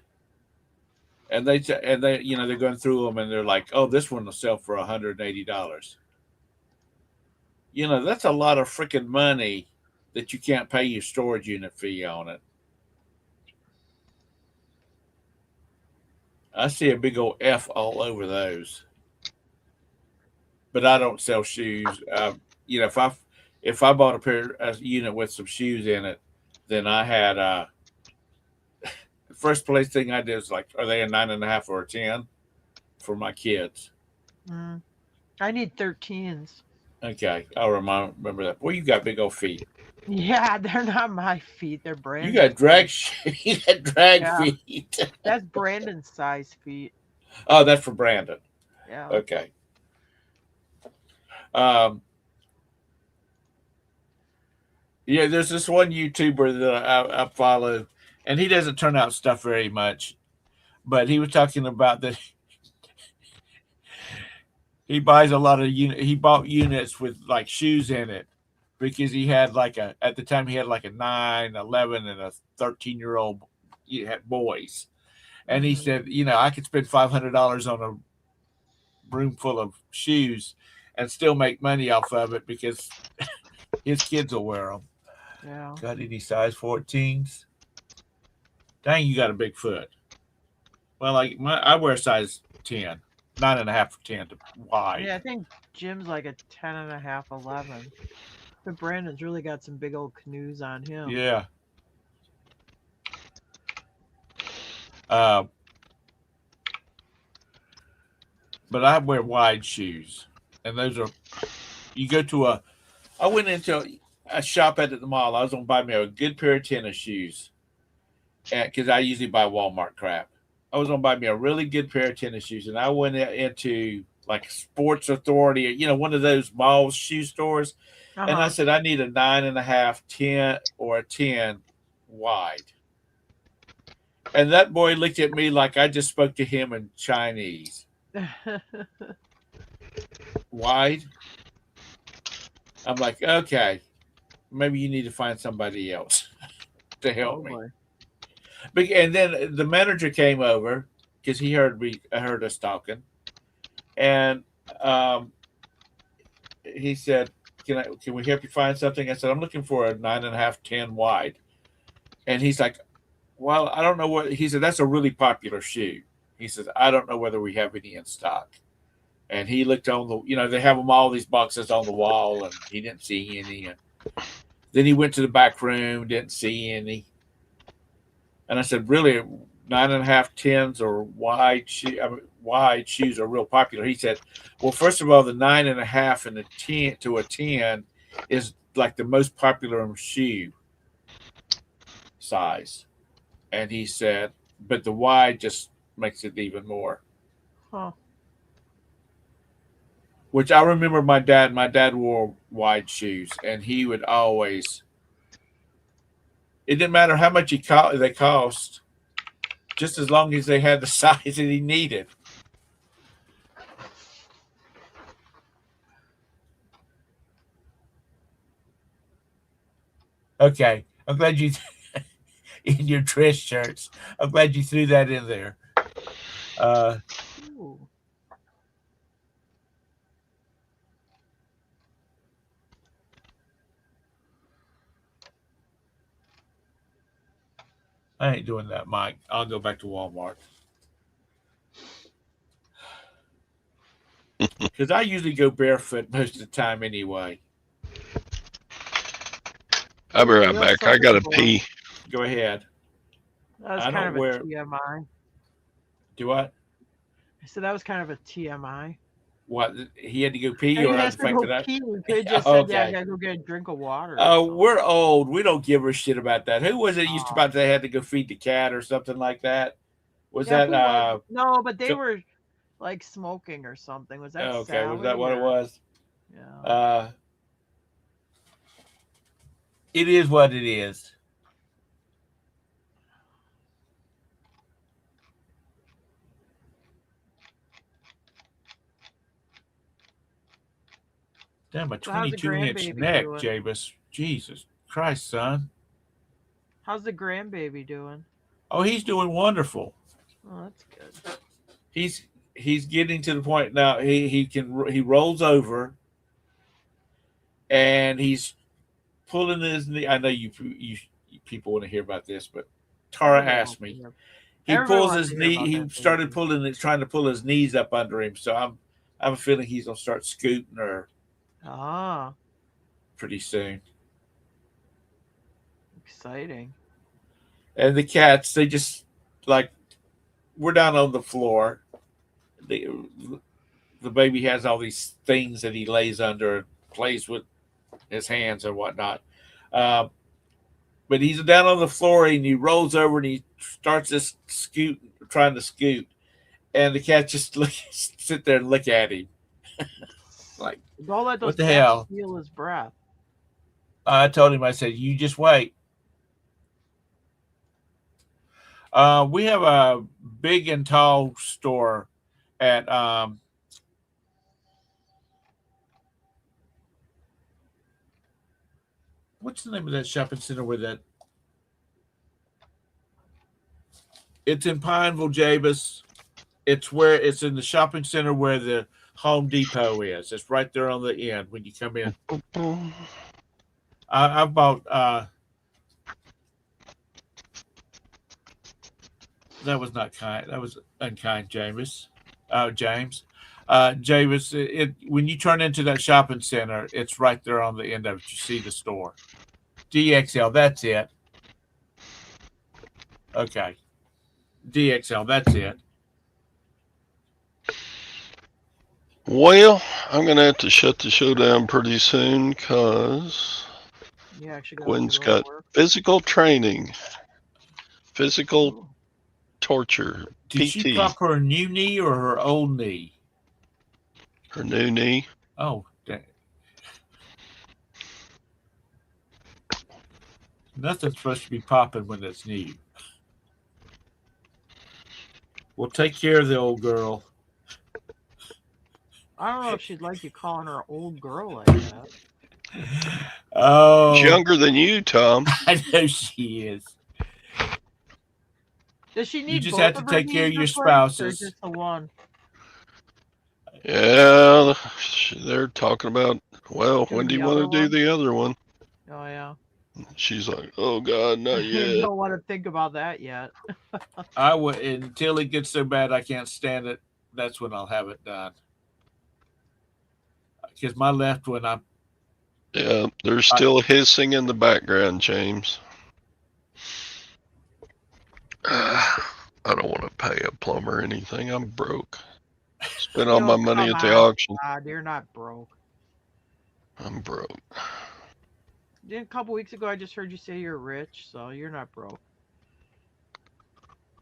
and they're going through them, and they're like, "Oh, this one will sell for $180." That's a lot of freaking money that you can't pay your storage unit fee on it. I see a big old F all over those. But I don't sell shoes. If I bought a unit with some shoes in it, then I had the first place thing I did was like, are they a 9.5 or a 10 for my kids? I need 13s. Okay, I'll remember that. Boy, you got big old feet. Yeah, they're not my feet. They're Brandon's. You got drag feet. That's Brandon's size feet. Oh, that's for Brandon. Yeah. Okay. Yeah, there's this one YouTuber that I follow, and he doesn't turn out stuff very much, but he was talking about that he buys a lot of he bought units with like shoes in it because he had at the time he had like a 9, 11, and a 13-year-old had boys. And he said, I could spend $500 on a room full of shoes and still make money off of it because his kids will wear them. Yeah. Got any size 14s? Dang, you got a big foot. Well, I wear size 10, 9.5 or 10 wide. Yeah, I think Jim's like a 10.5, 11. But Brandon's really got some big old canoes on him. Yeah. But I wear wide shoes, and those are. You go to I went into a shop at the mall. I was gonna buy me a good pair of tennis shoes, because I usually buy Walmart crap. I was gonna buy me a really good pair of tennis shoes, and I went into like Sports Authority, one of those mall shoe stores, and I Uh-huh. said I need a 9.5, 10, or a 10 wide. And that boy looked at me like I just spoke to him in Chinese. Wide? I'm like, okay, maybe you need to find somebody else to help Oh me. boy. And then the manager came over because he heard us talking, and um, he said, Can we help you find something?" I said, "I'm looking for a 9.5, 10 wide." And he's like, "Well, I don't know what." He said, "That's a really popular shoe." He says, "I don't know whether we have any in stock." And he looked on they have them all these boxes on the wall, and he didn't see any. And then he went to the back room, didn't see any. And I said, "Really, 9.5, 10s or wide shoes are real popular?" He said, "Well, first of all, the 9.5 and the 10 to a 10 is like the most popular shoe size." And he said, "But the wide just makes it even more." Huh. Which I remember my dad. My dad wore wide shoes, and he would always. It didn't matter how much they cost, just as long as they had the size that he needed. Okay, I'm glad you in your dress shirts. I'm glad you threw that in there. Uh, Ooh. I ain't doing that, Mike. I'll go back to Walmart because I usually go barefoot most of the time anyway. I'll be You right know back. I something gotta cool? pee. Go ahead. That was I kind don't of a wear. TMI. Do what? I said that was kind of a TMI. What? He had to go pee, He or has the to fact go that I. pee. You could have just said, "Yeah, I Okay. gotta go get a drink of water or something." We're old. We don't give a shit about that. Who was it used to Oh. about they had to go feed the cat or something like that? Was Yeah, that who was it? No, but they so, were like smoking or something. Was that okay? Was that Sally what it or was? yeah? Uh, it is what it is. Damn, a So how's the 22-inch grandbaby neck, doing? Jabus. Jesus Christ, son. How's the grandbaby doing? Oh, he's doing wonderful. Oh, that's good. He's getting to the point now. He rolls over and he's pulling his knee. I know you people want to hear about this, but Tara Everybody asked wants to me. hear. He Everybody pulls wants his to hear knee. about He that started baby. pulling it, trying to pull his knees up under him. So I have a feeling he's gonna start scooting her Ah, pretty soon. exciting. And the cats, they just like we're down on the floor. The the baby has all these things that he lays under and plays with his hands and whatnot. Um, but he's down on the floor and he rolls over and he starts this scoot, trying to scoot, and the cat just sit there and look at him like, Don't let "What those the cats hell?" steal his breath. I told him, I said, "You just wait." We have a big and tall store at what's the name of that shopping center where that it's in Pineville, Jabus. It's in the shopping center where the Home Depot is. It's right there on the end when you come in. I bought that was not kind. That was unkind, James. James. James, when you turn into that shopping center, it's right there on the end of it. You see the store. DXL, that's it. Okay. DXL, that's it. Well, I'm going to have to shut the show down pretty soon because You actually got Gwen's to go to got work. physical training, physical Ooh. torture, Did she PT, pop her new knee or her old knee? her new knee. Oh, dang. Nothing's supposed to be popping when it's new. Well, take care of the old girl. I don't know if she'd like you calling her old girl like that. Oh, She's younger than you, Tom. I know she is. Does she You need just both have to of her take care knees of your replaced or spouses. just the one? Yeah, they're talking about, well, Doing when do the you want other to do one? the other one? Oh yeah. She's like, oh, God, not You yet. don't want to think about that yet. I would until it gets so bad I can't stand it. That's when I'll have it done. Because my left one, Yeah, there's still hissing in the background, James. I don't want to pay a plumber or anything. I'm broke. Spent all my money Come at the on, auction. God, you're not broke. I'm broke. A couple weeks ago, I just heard you say you're rich, so you're not broke.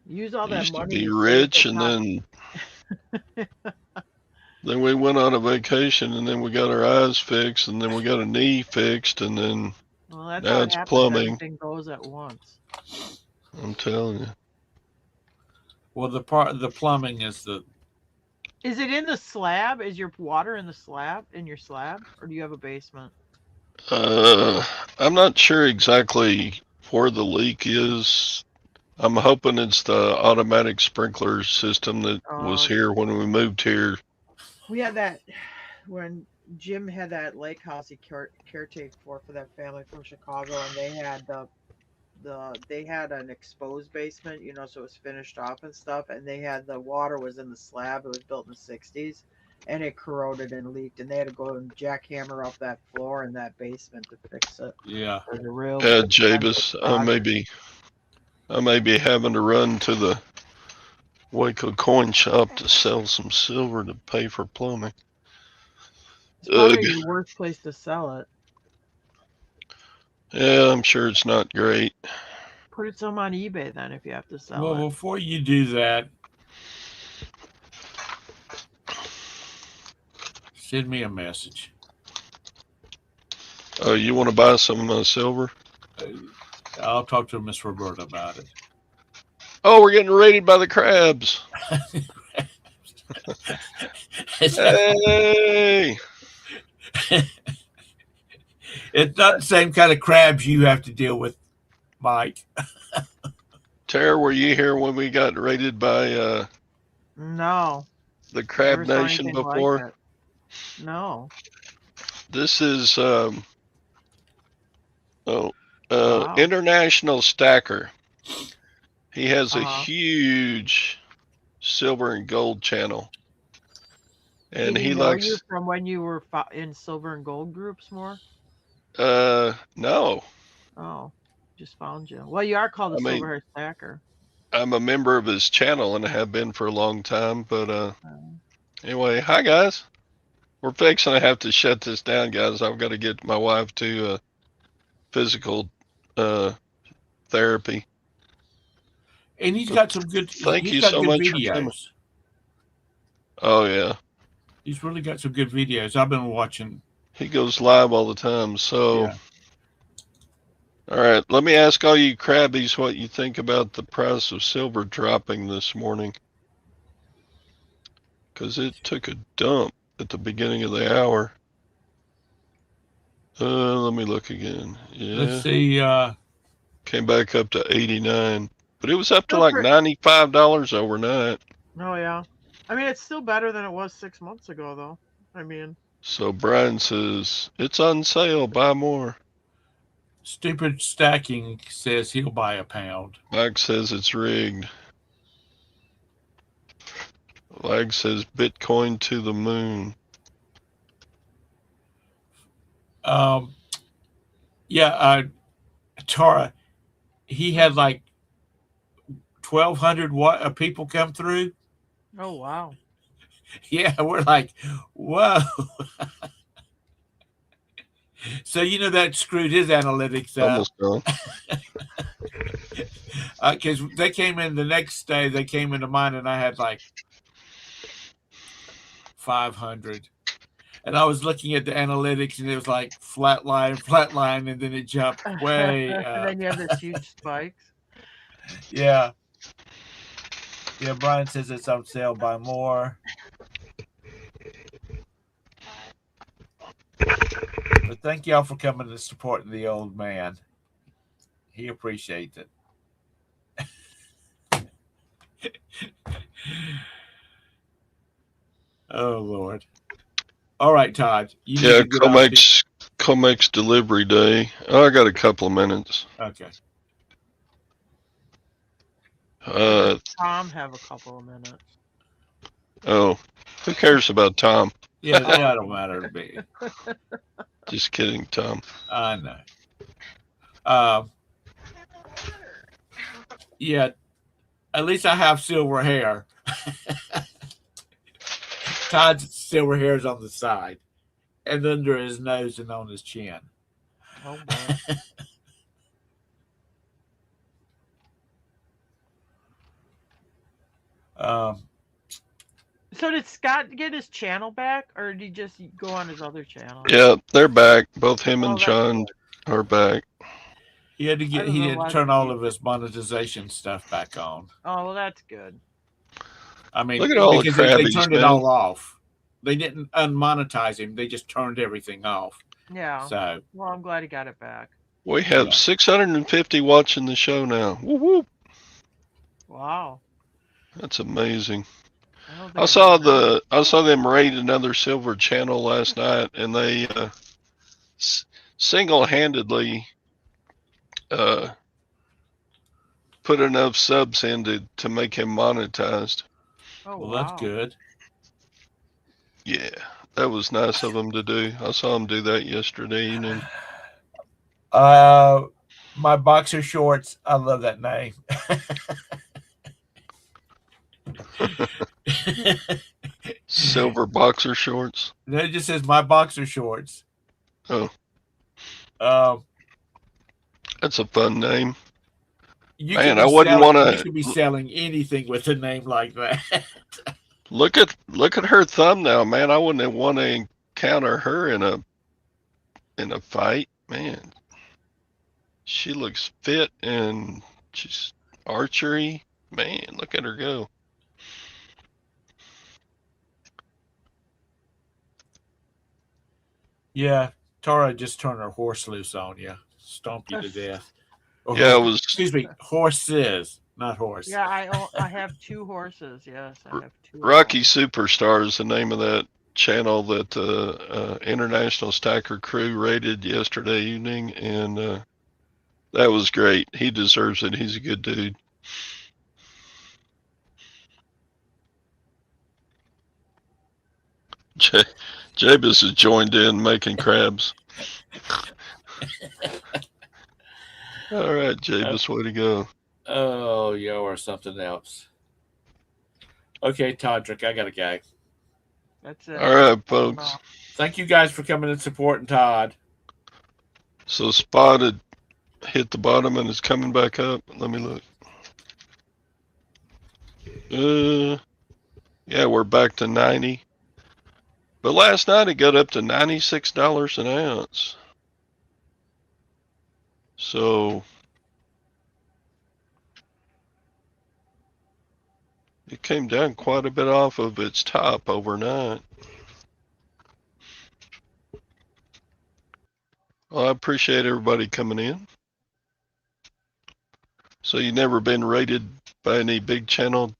Use all I that used to money be you saved. rich, and then we went on a vacation, and then we got our eyes fixed, and then we got a knee fixed, and then Well, that's now how it it's happens. plumbing. Everything goes at once. I'm telling you. well, the plumbing is the. Is it in the slab? Is your water in the slab, in your slab? Or do you have a basement? I'm not sure exactly where the leak is. I'm hoping it's the automatic sprinkler system that was here when we moved here. We had that when Jim had that lake house he caretake for that family from Chicago, and they had an exposed basement, so it was finished off and stuff, and they had the water was in the slab. It was built in the '60s, and it corroded and leaked, and they had to go and jackhammer up that floor in that basement to fix it. Yeah. It was a real Jabus, I may be having to run to the Waco coin shop to sell some silver to pay for plumbing. It's probably the worst place to sell it. Yeah, I'm sure it's not great. Put it some on eBay then if you have to sell Well, it. before you do that, send me a message. Oh, you want to buy some silver? I'll talk to Miss Roberta about it. Oh, we're getting raided by the crabs. Hey! It's not the same kind of crabs you have to deal with, Mike. Tara, were you here when we got raided by No. the Crab Never saw Nation anything before? like it. No. This is Wow. International Stacker. He has a Uh-huh. huge silver and gold channel. And Did he he know likes you from when you were in silver and gold groups more? no. Oh, just found you. Well, you are called the I mean, Silverhairstacker. I'm a member of his channel and I have been for a long time, but Oh. anyway, hi guys. We're fixing to have to shut this down, guys. I've got to get my wife to physical therapy. And he's got some good. Thank He's you got so good much for coming. videos. Oh yeah, He's really got some good videos. I've been watching. he goes live all the time. So, Yeah. all right, let me ask all you crabbies what you think about the price of silver dropping this morning, because it took a dump at the beginning of the hour. Let me look again. Yeah. Let's see. Came back up to 89, but it was up to Still like $95 overnight. Oh yeah. I mean, it's still better than it was 6 months ago, though. I mean. So Brian says it's on sale. Buy more. Stupid Stacking says he'll buy a pound. Mike says it's rigged. Lag says Bitcoin to the moon. Yeah. Tara, he had like 1,200 people come through. Oh wow. Yeah, we're like, whoa. So that screwed his analytics up Almost gone. because they came in the next day. They came into mine, and I had like 500. And I was looking at the analytics, and it was like flat line, and then it jumped way And up. then you have this huge spikes. Yeah. Yeah, Brian says it's on sale. Buy more. But thank y'all for coming and supporting the old man. He appreciates it. Oh, Lord. All right, Todd. You need Yeah, to get off. Comex delivery day. Oh, I got a couple of minutes. Okay. Tom have a couple of minutes. Oh, who cares about Tom? Yeah, that don't matter to me. Just kidding, Tom. I know. Yeah, at least I have silver hair. Todd's silver hair is on the side and under his nose and on his chin. Oh boy. So did Scott get his channel back, or did he just go on his other channel? Yeah, they're back. Both him and that's John good. are back. He had to I don't know why turn they all keep of his monetization stuff back on. Oh, well, that's good. I mean, Look at all the because they crabbies, turned it man. all off. They didn't unmonetize him. They just turned everything off. Yeah. So, Well, I'm glad he got it back. We have 650 watching the show now. Woo woo! Wow. That's amazing. I I saw them raid another silver channel last night, and they single-handedly put enough subs in to make him monetized. Oh, well, wow. that's good. Yeah, that was nice of him to do. I saw him do that yesterday evening. My boxer shorts. I love that name. Silver boxer shorts. No, it just says my boxer shorts. Oh, Um, that's a fun name. you Man, could I be wouldn't selling. want You could be selling anything with a name like that. look at her thumbnail, man. I wouldn't want to encounter her in a fight, man. She looks fit and she's archery. Man, look at her go. Yeah, Tara just turned her horse loose on you, stomp you to death. Or, Yeah, it was excuse me, horses, not horse. Yeah, I have 2 horses. Yes, I have 2. Rocky Superstar is the name of that channel that the International Stacker crew raided yesterday evening, and that was great. He deserves it. He's a good dude. Jabez has joined in making crabs. All right, Jabez, way to go. Oh, yo, or something else. Okay, Todrick, I gotta go. That's it. All right, folks. Thank you guys for coming and supporting Todd. So Spotted hit the bottom and is coming back up. Let me look. Yeah, we're back to 90. But last night it got up to $96 an ounce. So it came down quite a bit off of its top overnight. Well, I appreciate everybody coming in. So you never been raided by any big channel?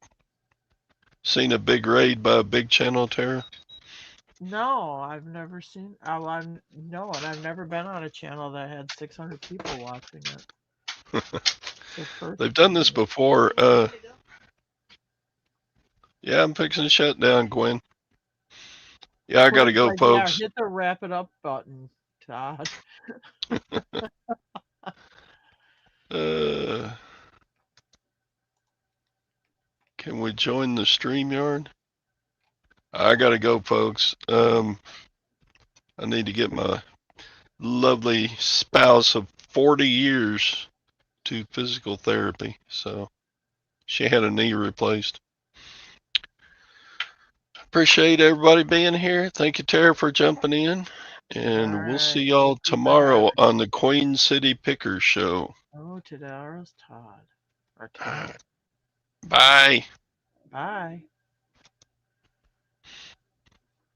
Seen a big raid by a big channel, Tara? No, I've never seen. Oh, and I've never been on a channel that had 600 people watching it. They've done this before. Yeah, I'm fixing to shut down, Gwen. Yeah, I gotta go, folks. Yeah, hit the wrap it up button, Todd. Can we join the StreamYard? I gotta go, folks. I need to get my lovely spouse of 40 years to physical therapy. So she had a knee replaced. Appreciate everybody being here. Thank you, Tara, for jumping in. And we'll see Alright, y'all thank you for tomorrow having on the Queen City Pickers Show. Oh, tomorrow's Todd. Or Todd. Bye. Bye.